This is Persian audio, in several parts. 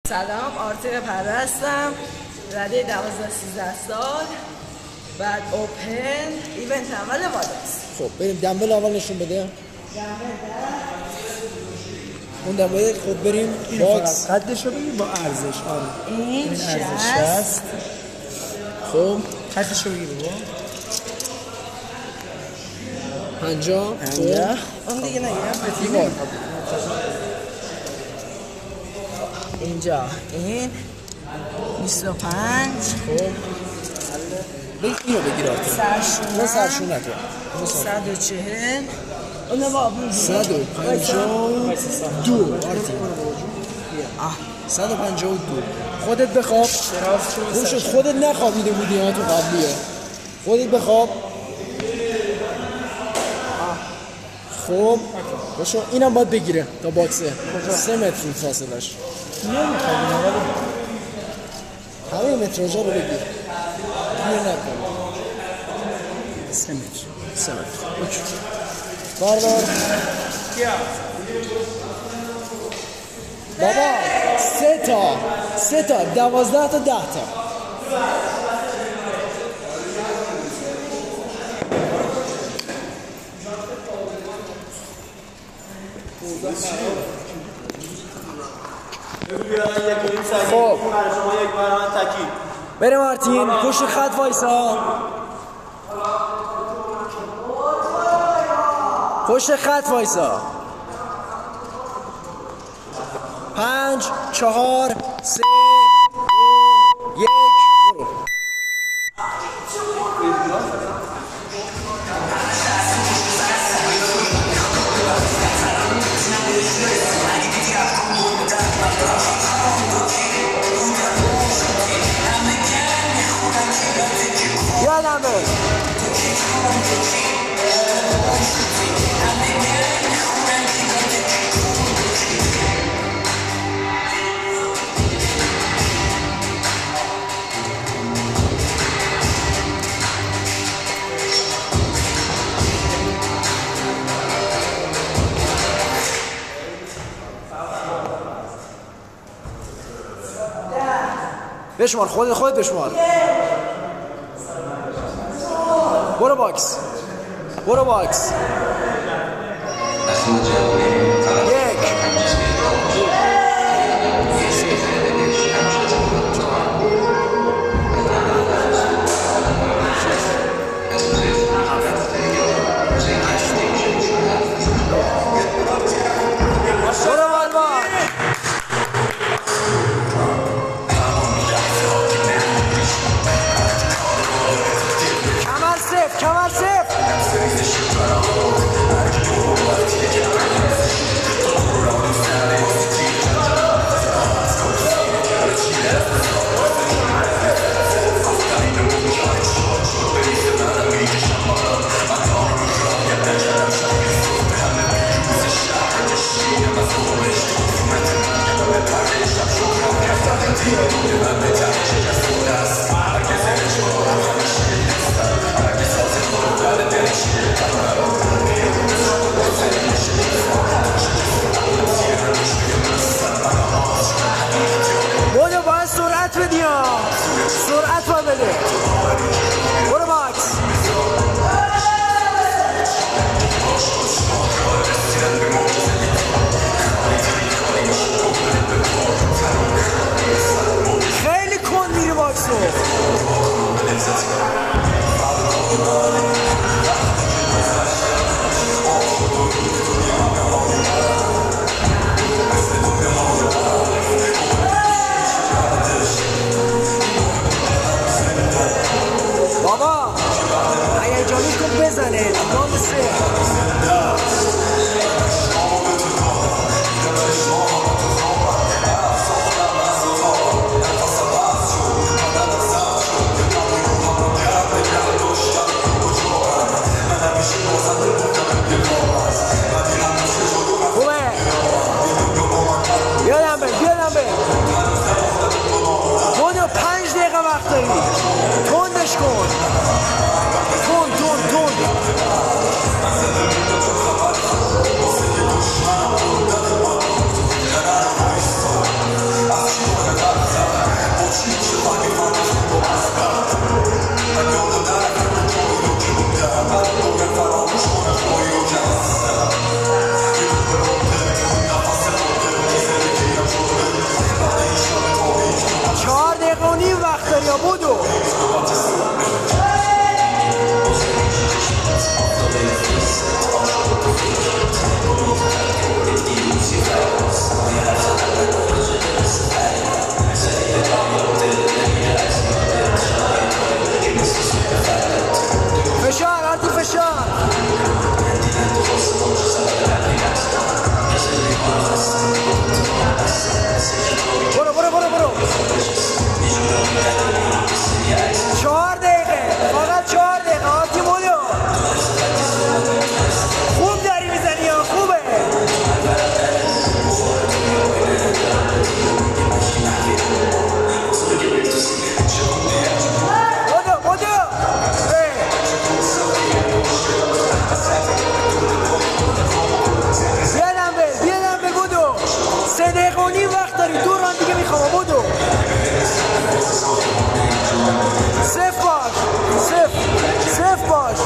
سلام، آرتین پرده هستم. رده 12-13 سال. بعد اوپن ایونت اول واداست. خب بریم دنبل اول نشون بده. اون دنبل خب بریم باکس قدشو بگیر با ارزش. آره این ارزش 60. خب قدشو بگیر بابا 50. اون دیگه نگیرم. دیوار اینجا این 25. خب بگیر اینو بگیر آرتین. سرشونه. نه سرشون نکن. 140. اون با 152 آرتین. 152 خودت بخواب. خوشت خودت نخوابیده بودی ها تو قبلیه. خودت بخواب. خب باشو اینم باید بگیره تا باکسه 3 متر فاصلش. همه متراژا رو بگیر. گیر نکن. 3 متر. 3 متر. باردار. بابا 3 تا 12 تا 10 تا. خب بریم آرتین پشت خط وایسا. پشت خط وایسا. 5 4 3 2 1 برو. یادمه بشمار خودت بشمار. برو باکس. برو باکس. 1 کمر سف. بودو باید سرعت بدی ها. سرعت باید بده. برو باکس. خیلی کند میری باکسو. بابا هیجانی کن بزنه. راند 3. بودو 5 دقیقه وقت داری. تندش کن. تند. داری یا بودو. فشار آرتی فشار. برو برو برو برو. 4 دقیقه فقط 4 دقیقه آرتی بودو. خوب داری میزنی یا خوبه. بودو بودو. بیادم به بودو. 3 دقیقه و نیم وقت داری. 2 راند دیگه میخوام بودو. صفر باش. صفر باش.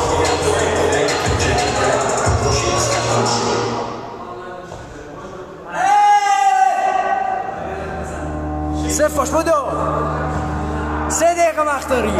صفر باش بودو. 3 دقیقه وقت داری.